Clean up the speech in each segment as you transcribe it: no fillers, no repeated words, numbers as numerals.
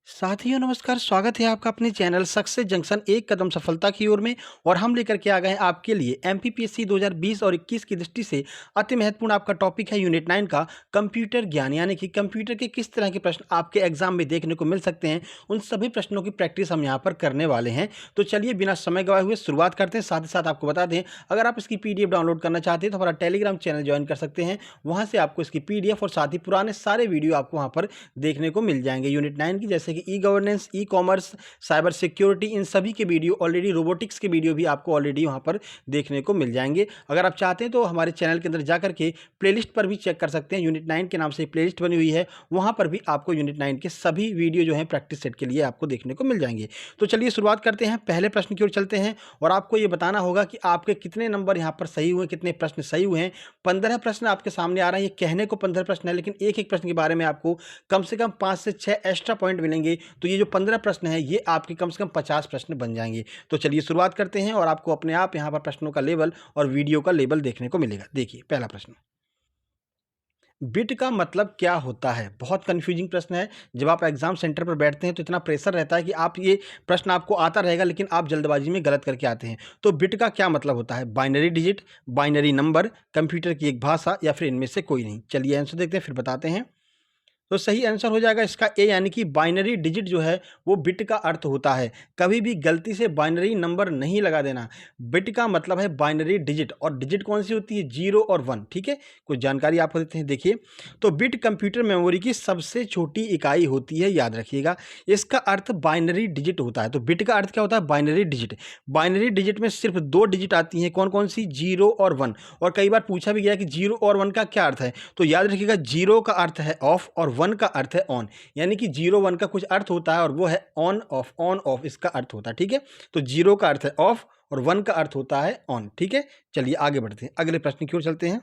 साथियों नमस्कार, स्वागत है आपका अपने चैनल सक्सेस जंक्शन एक कदम सफलता की ओर में। और हम लेकर के आ गए हैं आपके लिए एमपीपीएससी 2020 और 21 की दृष्टि से अति महत्वपूर्ण आपका टॉपिक है यूनिट 9 का कंप्यूटर ज्ञान, यानी कि कंप्यूटर के किस तरह के प्रश्न आपके एग्जाम में देखने को मिल सकते हैं। उन सभी प्रश्नों की प्रैक्टिस हम यहाँ पर करने वाले हैं। तो चलिए बिना समय गवाए हुए शुरुआत करते हैं। साथ ही साथ आपको बता दें, अगर आप इसकी पीडीएफ डाउनलोड करना चाहते हैं तो हमारा टेलीग्राम चैनल ज्वाइन कर सकते हैं। वहाँ से आपको इसकी पीडीएफ और साथ ही पुराने सारे वीडियो आपको वहाँ पर देखने को मिल जाएंगे यूनिट 9 की, जैसे कि e governance, e commerce, cyber security, इन सभी के वीडियो ऑलरेडी, रोबोटिक्स के वीडियो भी आपको ऑलरेडी वहां पर देखने को मिल जाएंगे। अगर आप चाहते हैं तो हमारे चैनल के अंदर जाकर के प्लेलिस्ट पर भी चेक कर सकते हैं। यूनिट 9 के नाम से प्लेलिस्ट बनी हुई है, वहां पर भी आपको यूनिट 9 के सभी वीडियो जो है प्रैक्टिस सेट के लिए आपको देखने को मिल जाएंगे। तो चलिए शुरुआत करते हैं, पहले प्रश्न की ओर चलते हैं। और आपको ये बताना होगा कि आपके कितने नंबर यहाँ पर सही हुए, कितने प्रश्न सही हुए हैं। 15 प्रश्न आपके सामने आ रहे हैं। ये कहने को 15 प्रश्न है, लेकिन एक एक प्रश्न के बारे में आपको कम से कम 5 से 6 एक्स्ट्रा पॉइंट मिलेंगे। तो ये जो 15 प्रश्न है ये आपके कम से कम 50 प्रश्न बन जाएंगे। तो चलिए शुरुआत करते हैं और आपको अपने आप यहाँ पर प्रश्नों का लेवल और वीडियो का लेवल देखने को मिलेगा। देखिए पहला प्रश्न, बिट का मतलब क्या होता है? बहुत कंफ्यूजिंग प्रश्न है। जब आप एग्जाम सेंटर पर बैठते हैं तो इतना प्रेशर रहता है कि आप ये प्रश्न आपको आता रहेगा, लेकिन आप जल्दबाजी में गलत करके आते हैं। तो बिट का क्या मतलब होता है? Binary digit, binary number, computer की एक भाषा, या फिर इनमें से कोई नहीं। चलिए आंसर देखते हैं फिर बताते हैं। तो सही आंसर हो जाएगा इसका ए, यानी कि बाइनरी डिजिट जो है वो बिट का अर्थ होता है। कभी भी गलती से बाइनरी नंबर नहीं लगा देना। बिट का मतलब है बाइनरी डिजिट, और डिजिट कौन सी होती है? 0 और 1। ठीक है, कुछ जानकारी आपको देते हैं। देखिए, तो बिट कंप्यूटर मेमोरी की सबसे छोटी इकाई होती है, याद रखिएगा। इसका अर्थ बाइनरी डिजिट होता है। तो बिट का अर्थ क्या होता है? Binary digit. बाइनरी डिजिट में सिर्फ 2 डिजिट आती हैं, कौन कौन सी? 0 और 1। और कई बार पूछा भी गया कि 0 और 1 का क्या अर्थ है। तो याद रखिएगा, 0 का अर्थ है ऑफ और 1 का अर्थ है ऑन। यानी कि 0 1 का कुछ अर्थ होता है और वो है ऑन ऑफ इसका अर्थ होता है। ठीक है, तो 0 का अर्थ है ऑफ और 1 का अर्थ होता है ऑन। ठीक है, चलिए आगे बढ़ते हैं, अगले प्रश्न की ओर चलते हैं।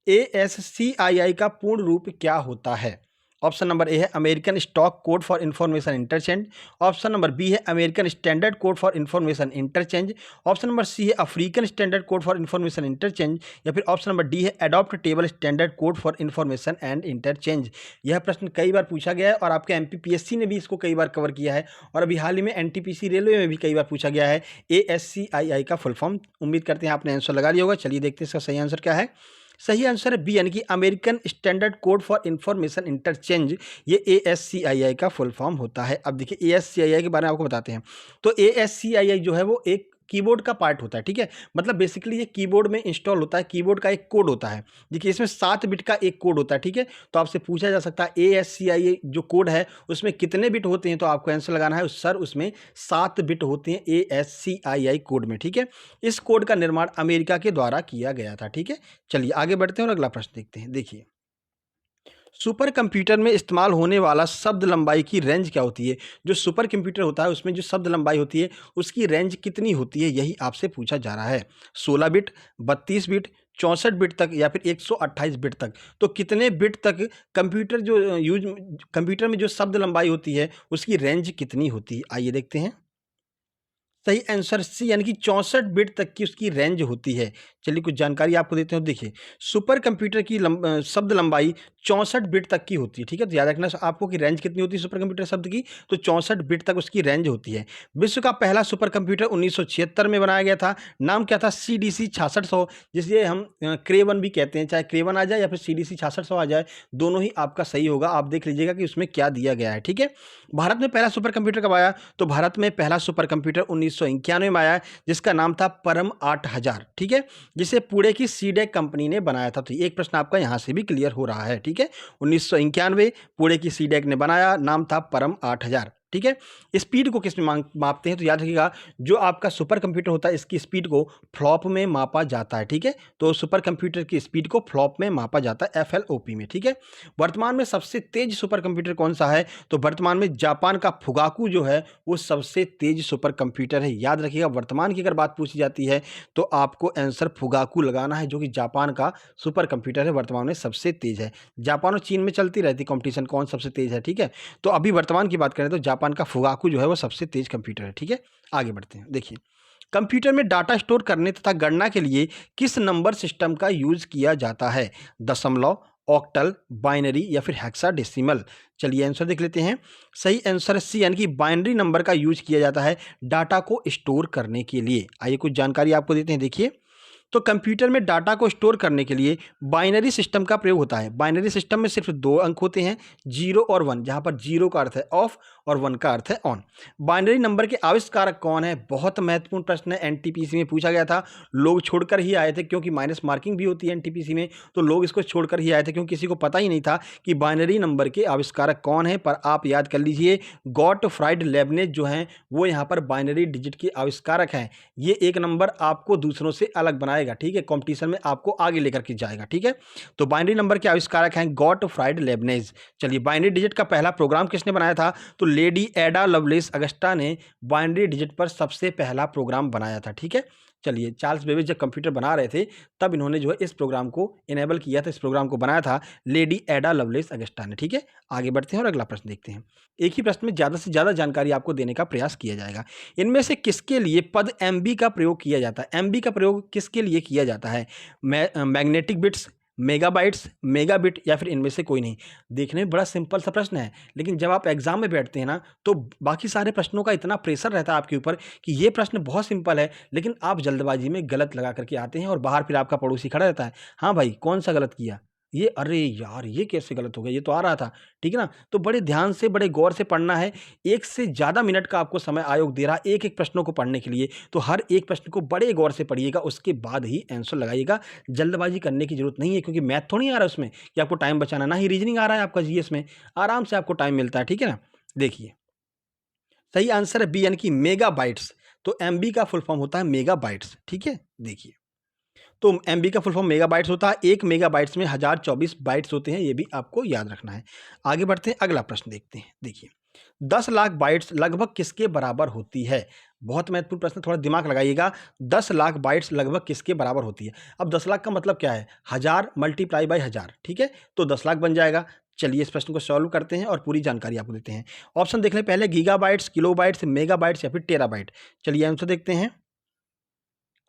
ASCII का पूर्ण रूप क्या होता है? ऑप्शन नंबर ए है American stock code for information interchange. Option number B है American standard code for information interchange. Option number C है African standard code for information interchange. या फिर ऑप्शन नंबर डी है adopt table standard code for information and interchange. यह प्रश्न कई बार पूछा गया है और आपके एमपीपीएससी ने भी इसको कई बार कवर किया है, और अभी हाल ही में एनटीपीसी रेलवे में भी कई बार पूछा गया है। ASCII का फुल फॉर्म। उम्मीद करते हैं आपने आंसर लगा लिया होगा। चलिए देखते हैं इसका सही आंसर क्या है। सही आंसर है बी, यानी कि American standard code for information interchange. ये ASCII का फुल फॉर्म होता है। अब देखिए ASCII के बारे में आपको बताते हैं। तो ASCII जो है वो एक कीबोर्ड का पार्ट होता है। ठीक है, मतलब बेसिकली ये कीबोर्ड में इंस्टॉल होता है, कीबोर्ड का एक कोड होता है। देखिए इसमें 7 बिट का एक कोड होता है। ठीक है, तो आपसे पूछा जा सकता है ASCII जो कोड है उसमें कितने बिट होते हैं, तो आपको आंसर लगाना है सर उसमें 7 बिट होते हैं ASCII कोड में। ठीक है, इस कोड का निर्माण अमेरिका के द्वारा किया गया था। ठीक है, चलिए आगे बढ़ते हैं और अगला प्रश्न देखते हैं। देखिए, सुपर कंप्यूटर में इस्तेमाल होने वाला शब्द लंबाई की रेंज क्या होती है? जो सुपर कंप्यूटर होता है उसमें जो शब्द लंबाई होती है उसकी रेंज कितनी होती है, यही आपसे पूछा जा रहा है। 16 बिट, 32 बिट, 64 बिट तक, या फिर 128 बिट तक। तो कितने बिट तक कंप्यूटर में जो शब्द लंबाई होती है उसकी रेंज कितनी होती है? आइए देखते हैं। सही आंसर सी, यानी कि 64 बिट तक की उसकी रेंज होती है। चलिए कुछ जानकारी आपको देते हैं। देखिए, सुपर कंप्यूटर की शब्द लंबाई 64 बिट तक की होती है। ठीक है, तो याद रखना आपको कि रेंज कितनी होती है सुपर कंप्यूटर शब्द की, तो 64 बिट तक उसकी रेंज होती है। विश्व का पहला सुपर कंप्यूटर 1976 में बनाया गया था। नाम क्या था? CDC 6600, जिसे हम क्रेवन भी कहते हैं। चाहे क्रेवन आ जाए या फिर CDC 6600 आ जाए, दोनों ही आपका सही होगा। आप देख लीजिएगा कि उसमें क्या दिया गया है। ठीक है, भारत में पहला सुपर कंप्यूटर कब आया? तो भारत में पहला सुपर कंप्यूटर 1991 में आया, जिसका नाम था परम 8000। ठीक है, जिसे पुणे की सीडेक कंपनी ने बनाया था। तो एक प्रश्न आपका यहां से भी क्लियर हो रहा है। ठीक है, 1991 पुणे की सीडेक ने बनाया, नाम था परम 8000। ठीक है, स्पीड को किस में मापते हैं? तो याद रखिएगा, जो आपका सुपर कंप्यूटर होता है इसकी स्पीड को फ्लॉप में मापा जाता है। ठीक है, तो सुपर कंप्यूटर की स्पीड को फ्लॉप में मापा जाता है, FLOP में। ठीक है, वर्तमान में सबसे तेज सुपर कंप्यूटर कौन सा है? तो वर्तमान में जापान का फुगाकू जो है वो सबसे तेज सुपर कंप्यूटर है। याद रखिएगा, वर्तमान की अगर बात पूछी जाती है तो आपको आंसर फुगाकू लगाना है, जो कि जापान का सुपर कंप्यूटर है, वर्तमान में सबसे तेज है। जापान और चीन में चलती रहती कंपटीशन कौन सबसे तेज है। ठीक है, तो अभी वर्तमान की बात करें तो जापान का फुगाकू जो है वो सबसे तेज कंप्यूटर है। ठीक है, आगे बढ़ते हैं। देखिए, कंप्यूटर में डाटा स्टोर करने तथा गणना के लिए किस नंबर सिस्टम का यूज किया जाता है? दशमलव, ऑक्टल, बाइनरी या फिर हेक्साडेसिमल। चलिए आंसर देख लेते हैं। सही आंसर सी यानी कि बाइनरी नंबर का यूज किया जाता है डाटा को स्टोर करने के लिए। आइए कुछ जानकारी आपको देते हैं। देखिए, तो कंप्यूटर में डाटा को स्टोर करने के लिए बाइनरी सिस्टम का प्रयोग होता है। बाइनरी सिस्टम में सिर्फ दो अंक होते हैं, 0 और 1, जहां पर 0 का अर्थ है ऑफ और 1 का अर्थ है ऑन। बाइनरी नंबर के आविष्कारक कौन है? बहुत महत्वपूर्ण प्रश्न है, एनटीपीसी में पूछा गया था। लोग छोड़कर ही आए थे क्योंकि माइनस मार्किंग भी होती है एनटीपीसी में, तो लोग इसको छोड़कर ही आए थे क्योंकि किसी को पता ही नहीं था कि बाइनरी नंबर के आविष्कारक कौन है। पर आप याद कर लीजिए, गॉटफ्राइड लेबनेज जो हैं वो यहाँ पर बाइनरी डिजिट के आविष्कारक हैं। ये एक नंबर आपको दूसरों से अलग बनाएगा, ठीक है, कंपटीशन में आपको आगे लेकर के जाएगा, ठीक है। तो बाइनरी नंबर के आविष्कारक हैं गॉटफ्राइड लेबनेज। चलिए, बाइनरी डिजिट का पहला प्रोग्राम किसने बनाया था? तो लेडी एडा लवलेस अगस्टा ने बाइनरी डिजिट पर सबसे पहला प्रोग्राम बनाया था, ठीक है। चलिए, चार्ल्स बेबेज जब कंप्यूटर बना रहे थे तब इन्होंने जो है इस प्रोग्राम को इनेबल किया था, इस प्रोग्राम को बनाया था लेडी एडा लवलेस अगस्टा ने, ठीक है। आगे बढ़ते हैं और अगला प्रश्न देखते हैं। एक ही प्रश्न में ज़्यादा से ज़्यादा जानकारी आपको देने का प्रयास किया जाएगा। इनमें से किसके लिए पद एमबी का प्रयोग किया जाता है? एमबी का प्रयोग किसके लिए किया जाता है? मैग्नेटिक बिट्स, मेगाबाइट्स, मेगाबिट या फिर इनमें से कोई नहीं? देखने में बड़ा सिंपल सा प्रश्न है, लेकिन जब आप एग्जाम में बैठते हैं ना तो बाकी सारे प्रश्नों का इतना प्रेशर रहता है आपके ऊपर कि ये प्रश्न बहुत सिंपल है, लेकिन आप जल्दबाजी में गलत लगा करके आते हैं और बाहर फिर आपका पड़ोसी खड़ा रहता है, हाँ भाई कौन सा गलत किया, ये अरे यार ये कैसे गलत हो गया, ये तो आ रहा था, ठीक है ना। तो बड़े ध्यान से बड़े गौर से पढ़ना है। एक से ज़्यादा मिनट का आपको समय आयोग दे रहा है एक एक प्रश्नों को पढ़ने के लिए, तो हर एक प्रश्न को बड़े गौर से पढ़िएगा, उसके बाद ही आंसर लगाइएगा। जल्दबाजी करने की जरूरत नहीं है, क्योंकि मैथ थोड़ी आ रहा है उसमें कि आपको टाइम बचाना, ना ही रीजनिंग आ रहा है आपका जीएस में, आराम से आपको टाइम मिलता है, ठीक है ना। देखिए, सही आंसर है बी यानी कि मेगाबाइट्स। तो एमबी का फुल फॉर्म होता है मेगाबाइट्स, ठीक है। देखिए, तो एमबी का फुल फॉर्म मेगाबाइट्स होता है। एक मेगाबाइट्स में 1024 बाइट्स होते हैं, ये भी आपको याद रखना है। आगे बढ़ते हैं, अगला प्रश्न देखते हैं। देखिए, 10 लाख बाइट्स लगभग किसके बराबर होती है? बहुत महत्वपूर्ण प्रश्न, थोड़ा दिमाग लगाइएगा। 10 लाख बाइट्स लगभग किसके बराबर होती है? अब 10 लाख का मतलब क्या है? 1000 मल्टीप्लाई बाई 1000, ठीक है, तो 10 लाख बन जाएगा। चलिए इस प्रश्न को सॉल्व करते हैं और पूरी जानकारी आपको देते हैं। ऑप्शन देख लें पहले, गीगाबाइट्स, किलोबाइट्स, मेगाबाइट्स या फिर टेराबाइट। चलिए आंसर देखते हैं।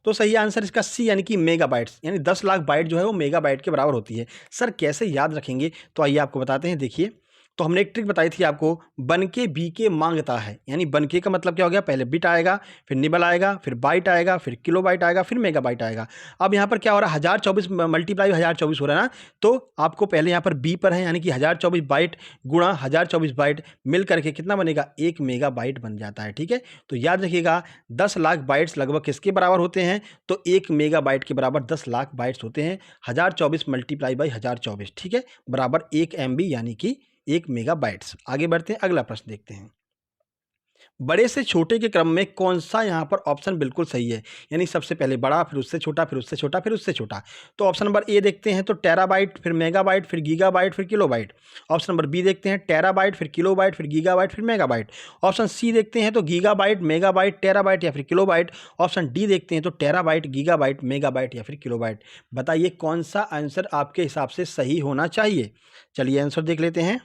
तो सही आंसर इसका सी यानी कि मेगाबाइट्स, यानी 10 लाख बाइट जो है वो मेगाबाइट के बराबर होती है। सर कैसे याद रखेंगे? तो आइए आपको बताते हैं। देखिए, तो हमने एक ट्रिक बताई थी आपको, बन के बी के मांगता है, यानी बन के का मतलब क्या हो गया? पहले बिट आएगा, फिर निबल आएगा, फिर बाइट आएगा, फिर किलो बाइट आएगा, फिर मेगा बाइट आएगा। अब यहाँ पर क्या हो रहा है? 1024 मल्टीप्लाई 1024 हो रहा है ना, तो आपको पहले यहाँ पर बी पर है, यानी कि 1024 बाइट गुणा 1024 बाइट मिल करके कितना बनेगा? 1 मेगा बाइट बन जाता है, ठीक है। तो याद रखिएगा, 10 लाख बाइट्स लगभग किसके बराबर होते हैं? तो 1 मेगा बाइट के बराबर 10 लाख बाइट्स होते हैं। 1024 मल्टीप्लाई बाई 1024, ठीक है, बराबर 1 MB यानी कि 1 मेगाबाइट्स। आगे बढ़ते हैं, अगला प्रश्न देखते हैं। बड़े से छोटे के क्रम में कौन सा यहाँ पर ऑप्शन बिल्कुल सही है? यानी सबसे पहले बड़ा, फिर उससे छोटा, फिर उससे छोटा, फिर उससे छोटा। तो ऑप्शन नंबर ए देखते हैं, तो टेराबाइट, फिर मेगाबाइट, फिर गीगाबाइट, फिर किलोबाइट। ऑप्शन नंबर बी देखते हैं, टेराबाइट, फिर किलोबाइट, फिर गीगाबाइट, फिर मेगाबाइट। ऑप्शन सी देखते हैं, तो गीगाबाइट, मेगाबाइट, टेराबाइट या फिर किलोबाइट। ऑप्शन डी देखते हैं, तो टेराबाइट, गीगाबाइट, मेगाबाइट या फिर किलोबाइट। बताइए कौन सा आंसर आपके हिसाब से सही होना चाहिए? चलिए आंसर देख लेते हैं।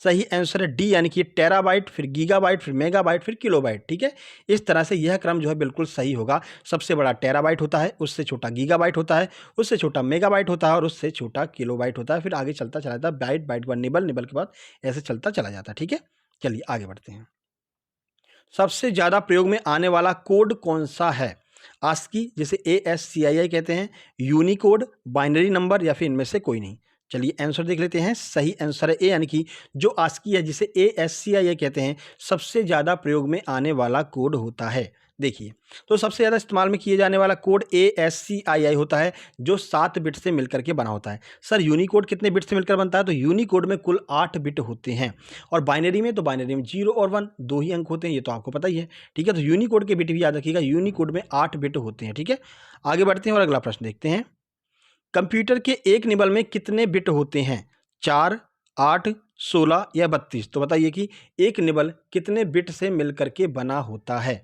सही आंसर है डी, यानी कि टेराबाइट, फिर गीगाबाइट, फिर मेगाबाइट, फिर किलोबाइट, ठीक है। इस तरह से यह क्रम जो है बिल्कुल सही होगा। सबसे बड़ा टेराबाइट होता है, उससे छोटा गीगाबाइट होता है, उससे छोटा मेगाबाइट होता है और उससे छोटा किलोबाइट होता है। फिर आगे चलता चला जाता है, बाइट बाइट पर निबल, निबल के बाद ऐसे चलता चला जाता है, ठीक है। चलिए आगे बढ़ते हैं। सबसे ज़्यादा प्रयोग में आने वाला कोड कौन सा है? आस्की, जिसे ASCII कहते हैं, यूनिकोड, बाइनरी नंबर या फिर इनमें से कोई नहीं? चलिए आंसर देख लेते हैं। सही आंसर है ए, यानी कि जो आस्की है, जिसे ASCII कहते हैं, सबसे ज़्यादा प्रयोग में आने वाला कोड होता है। देखिए, तो सबसे ज़्यादा इस्तेमाल में किए जाने वाला कोड ASCII होता है, जो 7 बिट से मिलकर के बना होता है। सर यूनिकोड कितने बिट से मिलकर बनता है? तो यूनिकोड में कुल 8 बिट होते हैं, और बाइनरी में, तो बाइनरी में 0 और 1 दो ही अंक होते हैं, ये तो आपको पता ही है, ठीक है। तो यूनिकोड के बिट भी याद रखिएगा, यूनिकोड में 8 बिट होते हैं, ठीक है। आगे बढ़ते हैं और अगला प्रश्न देखते हैं। कंप्यूटर के एक निबल में कितने बिट होते हैं? 4, 8, 16 या 32? तो बताइए कि एक निबल कितने बिट से मिलकर के बना होता है?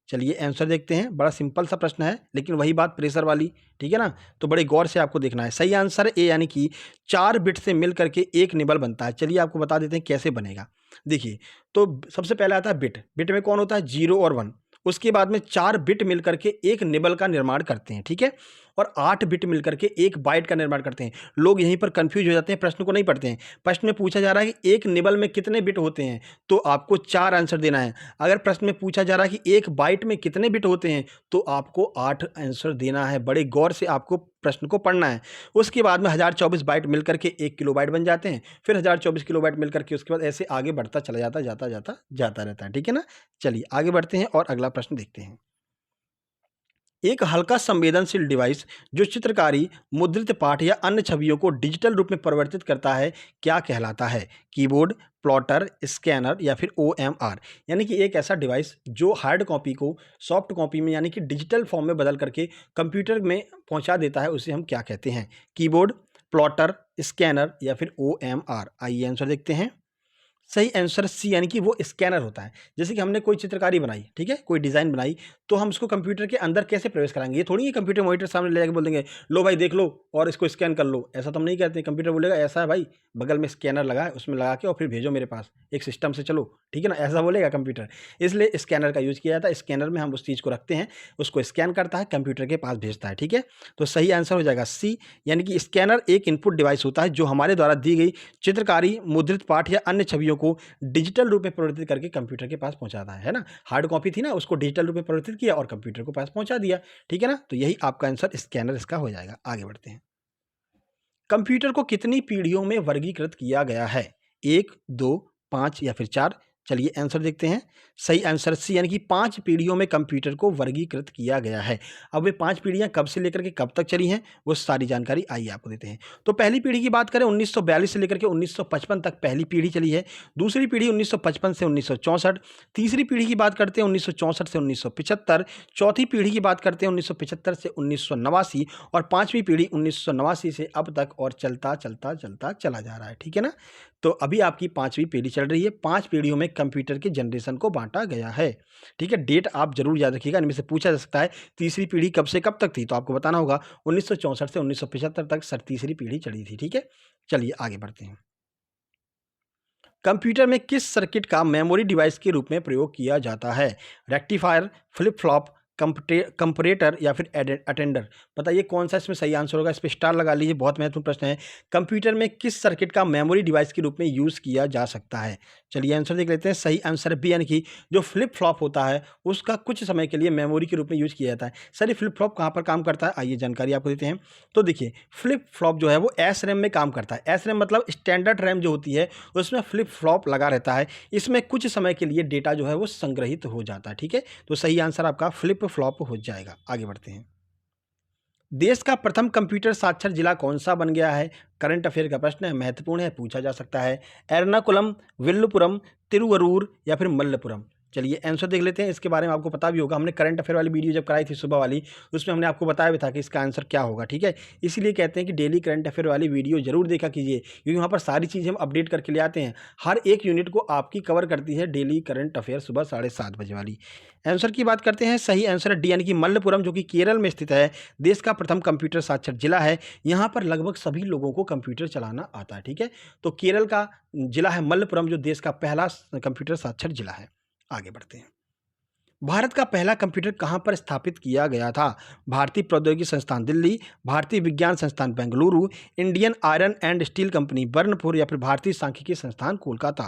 चलिए आंसर देखते हैं। बड़ा सिंपल सा प्रश्न है, लेकिन वही बात प्रेशर वाली, ठीक है ना। तो बड़े गौर से आपको देखना है। सही आंसर है ए, यानी कि 4 बिट से मिल करके एक निबल बनता है। चलिए आपको बता देते हैं कैसे बनेगा। देखिए, तो सबसे पहले आता है बिट। बिट में कौन होता है? 0 और 1। उसके बाद में 4 बिट मिल करके एक निबल का निर्माण करते हैं, ठीक है। और 8 बिट मिलकर के 1 बाइट का निर्माण करते हैं। लोग यहीं पर कंफ्यूज हो जाते हैं, प्रश्न को नहीं पढ़ते हैं। प्रश्न में पूछा जा रहा है कि एक निबल में कितने बिट होते हैं, तो आपको 4 आंसर देना है। अगर प्रश्न में पूछा जा रहा है कि 1 बाइट में कितने बिट होते हैं, तो आपको 8 आंसर देना है। बड़े गौर से आपको प्रश्न को पढ़ना है। उसके बाद में 1024 बाइट मिलकर के 1 किलोबाइट बन जाते हैं, फिर 1024 किलोबाइट मिलकर के उसके बाद ऐसे आगे बढ़ता चला जाता जाता रहता है। ठीक है ना? चलिए आगे बढ़ते हैं और अगला प्रश्न देखते हैं। एक हल्का संवेदनशील डिवाइस जो चित्रकारी, मुद्रित पाठ या अन्य छवियों को डिजिटल रूप में परिवर्तित करता है, क्या कहलाता है? कीबोर्ड, प्लॉटर, स्कैनर या फिर ओएमआर। यानी कि एक ऐसा डिवाइस जो हार्ड कॉपी को सॉफ्ट कॉपी में यानी कि डिजिटल फॉर्म में बदल करके कंप्यूटर में पहुंचा देता है, उसे हम क्या कहते हैं? कीबोर्ड, प्लॉटर, स्कैनर या फिर ओएमआर। आइए आंसर देखते हैं। सही आंसर सी, यानी कि वो स्कैनर होता है। जैसे कि हमने कोई चित्रकारी बनाई, ठीक है, कोई डिज़ाइन बनाई, तो हम उसको कंप्यूटर के अंदर कैसे प्रवेश कराएंगे? ये थोड़ी है कंप्यूटर मॉनिटर सामने ले जाके बोल देंगे लो भाई देख लो और इसको स्कैन कर लो। ऐसा तो हम नहीं कहते। कंप्यूटर बोलेगा ऐसा है भाई, बगल में स्कैनर लगा है, उसमें लगा के और फिर भेजो मेरे पास एक सिस्टम से, चलो ठीक है ना, ऐसा बोलेगा कंप्यूटर। इसलिए स्कैनर का यूज़ किया जाता है। स्कैनर में हम उस चीज़ को रखते हैं, उसको स्कैन करता है, कंप्यूटर के पास भेजता है। ठीक है, तो सही आंसर हो जाएगा सी, यानी कि स्कैनर एक इनपुट डिवाइस होता है जो हमारे द्वारा दी गई चित्रकारी, मुद्रित पाठ या अन्य छवियों को डिजिटल रूप में परिवर्तित करके कंप्यूटर के पास पहुंचाता है ना। हार्ड कॉपी थी ना, उसको डिजिटल रूप में परिवर्तित किया और कंप्यूटर के पास पहुंचा दिया। ठीक है ना, तो यही आपका आंसर स्कैनर इसका हो जाएगा। आगे बढ़ते हैं। कंप्यूटर को कितनी पीढ़ियों में वर्गीकृत किया गया है? 1, 2, 5 या फिर 4? चलिए आंसर देखते हैं। सही आंसर सी, यानी कि 5 पीढ़ियों में कंप्यूटर को वर्गीकृत किया गया है। अब वे 5 पीढ़ियां कब से लेकर के कब तक चली हैं, वो सारी जानकारी आइए आपको देते हैं। तो पहली पीढ़ी की बात करें 1942 से लेकर के 1955 तक पहली पीढ़ी चली है। दूसरी पीढ़ी 1955 से 1964। तीसरी पीढ़ी की बात करते हैं 1964 से 1975। चौथी पीढ़ी की बात करते हैं 1975 से 1989 और पांचवी पीढ़ी 1989 से अब तक और चलता चलता चलता चला जा रहा है। ठीक है ना, तो अभी आपकी 5वीं पीढ़ी चल रही है। 5 पीढ़ियों में कंप्यूटर के जनरेशन को बांटा गया है। ठीक है, डेट आप जरूर याद रखिएगा, इनमें से पूछा जा सकता है तीसरी पीढ़ी कब से कब तक थी, तो आपको बताना होगा 1964 से 1975 तक सर तीसरी पीढ़ी चली थी। ठीक है, चलिए आगे बढ़ते हैं। कंप्यूटर में किस सर्किट का मेमोरी डिवाइस के रूप में प्रयोग किया जाता है? रेक्टिफायर, फ्लिप फ्लॉप, कंपरेटर या फिर अटेंडर? बताइए कौन सा इसमें सही आंसर होगा। इस पर स्टार लगा लीजिए, बहुत महत्वपूर्ण प्रश्न है। कंप्यूटर में किस सर्किट का मेमोरी डिवाइस के रूप में यूज़ किया जा सकता है? चलिए आंसर देख लेते हैं। सही आंसर बी, यानी कि जो फ्लिप फ्लॉप होता है उसका कुछ समय के लिए मेमोरी के रूप में यूज़ किया जाता है। सर ये फ्लिप फ्लॉप कहाँ पर काम करता है, आइए जानकारी आपको देते हैं। तो देखिए फ्लिप फ्लॉप जो है वो एस रैम में काम करता है। एस रैम मतलब स्टैंडर्ड रैम जो होती है उसमें फ्लिप फ्लॉप लगा रहता है। इसमें कुछ समय के लिए डेटा जो है वो संग्रहित हो जाता है। ठीक है, तो सही आंसर आपका फ्लिप फ्लॉप हो जाएगा। आगे बढ़ते हैं। देश का प्रथम कंप्यूटर साक्षर जिला कौन सा बन गया है? करंट अफेयर का प्रश्न है, महत्वपूर्ण है, पूछा जा सकता है। एर्नाकुलम, विल्लुपुरम, तिरुवरूर या फिर मल्लपुरम? चलिए आंसर देख लेते हैं। इसके बारे में आपको पता भी होगा, हमने करंट अफेयर वाली वीडियो जब कराई थी सुबह वाली, उसमें हमने आपको बताया भी था कि इसका आंसर क्या होगा। ठीक है, इसीलिए कहते हैं कि डेली करंट अफेयर वाली वीडियो जरूर देखा कीजिए, क्योंकि वहाँ पर सारी चीज़ें हम अपडेट करके ले आते हैं। हर एक यूनिट को आपकी कवर करती है डेली करंट अफेयर सुबह 7:30 बजे वाली। आंसर की बात करते हैं। सही आंसर है डी, यानी कि मल्लपुरम, जो कि केरल में स्थित है। देश का प्रथम कंप्यूटर साक्षर जिला है। यहाँ पर लगभग सभी लोगों को कंप्यूटर चलाना आता है। ठीक है, तो केरल का जिला है मल्लपुरम, जो देश का पहला कंप्यूटर साक्षर जिला है। आगे बढ़ते हैं। भारत का पहला कंप्यूटर कहाँ पर स्थापित किया गया था? भारतीय प्रौद्योगिकी संस्थान दिल्ली, भारतीय विज्ञान संस्थान Bengaluru, Indian iron and steel company Burnpur या फिर भारतीय सांख्यिकी संस्थान कोलकाता?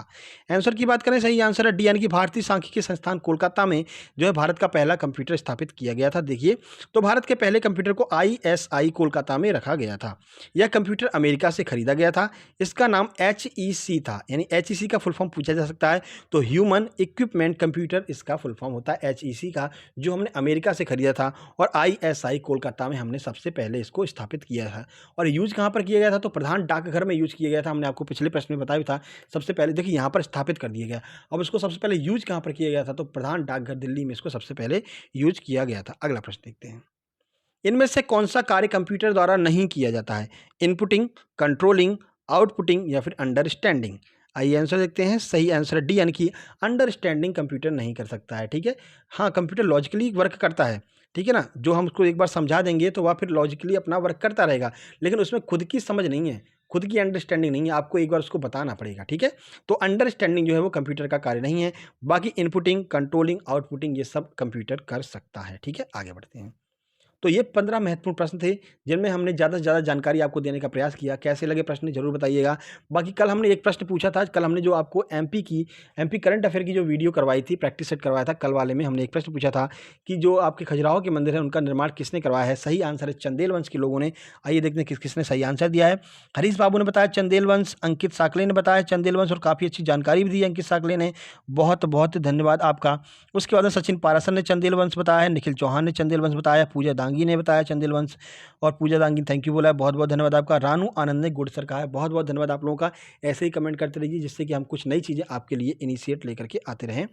आंसर की बात करें, सही आंसर है डी, यानी कि भारतीय सांख्यिकी संस्थान कोलकाता में जो है भारत का पहला कंप्यूटर स्थापित किया गया था। देखिए, तो भारत के पहले कंप्यूटर को ISI कोलकाता में रखा गया था। यह कंप्यूटर अमेरिका से खरीदा गया था। इसका नाम HEC था, यानी HEC का फुल फॉर्म पूछा जा सकता है, तो ह्यूमन इक्विपमेंट कंप्यूटर इसका फुल फॉर्म होता है HEC का, जो हमने अमेरिका से खरीदा था। और ISI कोलकाता में हमने सबसे पहले इसको स्थापित किया है। और यूज कहाँ पर किया गया था? तो प्रधान डाकघर में यूज किया गया था। हमने आपको पिछले प्रश्न में बताया भी था। सबसे पहले देखिए यहाँ पर स्थापित कर दिया गया। अब इसको सबसे पहले यूज कहाँ पर किया गया था? तो प्रधान डाकघर दिल्ली में इसको सबसे पहले यूज किया गया था। अगला प्रश्न देखते हैं। इनमें से कौन सा कार्य कंप्यूटर द्वारा नहीं किया जाता है? इनपुटिंग, कंट्रोलिंग, आउटपुटिंग या फिर अंडरस्टैंडिंग? आइए आंसर देखते हैं। सही आंसर डी, यानी कि अंडरस्टैंडिंग कंप्यूटर नहीं कर सकता है। ठीक है, हाँ कंप्यूटर लॉजिकली वर्क करता है। ठीक है ना, जो हम उसको एक बार समझा देंगे तो वह फिर लॉजिकली अपना वर्क करता रहेगा, लेकिन उसमें खुद की समझ नहीं है, खुद की अंडरस्टैंडिंग नहीं है। आपको एक बार उसको बताना पड़ेगा। ठीक है, तो अंडरस्टैंडिंग जो है वो कंप्यूटर का कार्य नहीं है। बाकी इनपुटिंग, कंट्रोलिंग, आउटपुटिंग ये सब कंप्यूटर कर सकता है। ठीक है, आगे बढ़ते हैं। तो ये 15 महत्वपूर्ण प्रश्न थे जिनमें हमने ज़्यादा से ज़्यादा जानकारी आपको देने का प्रयास किया। कैसे लगे प्रश्न ज़रूर बताइएगा। बाकी कल हमने एक प्रश्न पूछा था, कल हमने जो आपको एमपी करंट अफेयर की जो वीडियो करवाई थी, प्रैक्टिस सेट करवाया था, कल वाले में हमने एक प्रश्न पूछा था कि जो आपके खजुराहो के मंदिर है उनका निर्माण किसने करवाया है। सही आंसर है चंदेल वंश के लोगों ने। आइए देखते हैं किसने सही आंसर दिया है। हरीश बाबू ने बताया चंदेल वंश, अंकित साकले ने बताया चंदेल वंश और काफ़ी अच्छी जानकारी भी दी है अंकित साकले ने, बहुत बहुत धन्यवाद आपका। उसके बाद सचिन पारासर ने चंदेल वंश बताया है, निखिल चौहान ने चंदेल वंश बताया, पूजा दांगी ने बताया चंदेल वंश और पूजा दांगी थैंक यू बोला है, बहुत बहुत धन्यवाद आपका। रानू आनंद ने गुड़सर कहा है, बहुत बहुत धन्यवाद आप लोगों का। ऐसे ही कमेंट करते रहिए जिससे कि हम कुछ नई चीज़ें आपके लिए इनिशिएट लेकर के आते रहें।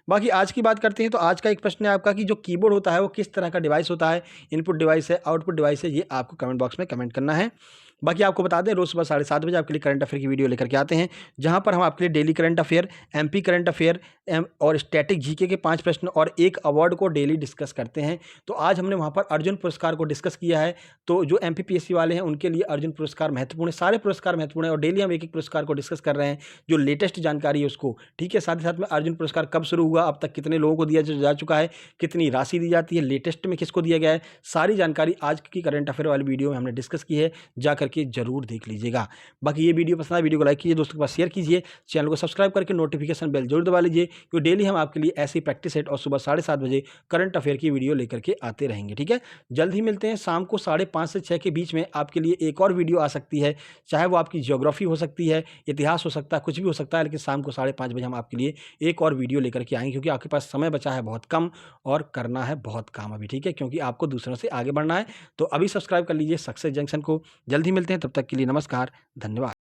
बाकी आज की बात करते हैं तो आज का एक प्रश्न है आपका कि जो कीबोर्ड होता है वो किस तरह का डिवाइस होता है, इनपुट डिवाइस है, आउटपुट डिवाइस है, ये आपको कमेंट बॉक्स में कमेंट करना है। बाकी आपको बता दें रोज़ सुबह 7:30 बजे आपके लिए करंट अफेयर की वीडियो लेकर के आते हैं, जहां पर हम आपके लिए daily current affair, MP current affair और स्टैटिक जीके के 5 प्रश्न और एक अवार्ड को डेली डिस्कस करते हैं। तो आज हमने वहां पर अर्जुन पुरस्कार को डिस्कस किया है। तो जो एमपीपीएससी वाले हैं उनके लिए अर्जुन पुरस्कार महत्वपूर्ण है, सारे पुरस्कार महत्वपूर्ण है और डेली हम एक एक पुरस्कार को डिस्कस कर रहे हैं, जो लेटेस्ट जानकारी है उसको। ठीक है, साथ ही साथ में अर्जुन पुरस्कार कब शुरू हुआ, अब तक कितने लोगों को दिया जा चुका है, कितनी राशि दी जाती है, लेटेस्ट में किसको दिया गया है, सारी जानकारी आज की करंट अफेयर वाली वीडियो में हमने डिस्कस की है, जा करके जरूर देख लीजिएगा। बाकी ये वीडियो पसंद आए वीडियो को लाइक कीजिए, दोस्तों के पास शेयर कीजिए, चैनल को सब्सक्राइब करके नोटिफिकेशन बेल जरूर दबा लीजिए, क्योंकि डेली हम आपके लिए ऐसी प्रैक्टिस सेट और सुबह 7:30 बजे करंट अफेयर की वीडियो लेकर के आते रहेंगे। ठीक है, जल्द ही मिलते हैं। शाम को 5:30 से 6 के बीच में आपके लिए एक और वीडियो आ सकती है, चाहे वो आपकी ज्योग्राफी हो सकती है, इतिहास हो सकता है, कुछ भी हो सकता है, लेकिन शाम को 5:30 बजे हम आपके लिए एक और वीडियो लेकर के आएंगे, क्योंकि आपके पास समय बचा है बहुत कम और करना है बहुत काम अभी। ठीक है, क्योंकि आपको दूसरों से आगे बढ़ना है। तो अभी सब्सक्राइब कर लीजिए सक्सेस जंक्शन को। जल्द ही मिलते हैं, तब तक के लिए नमस्कार, धन्यवाद।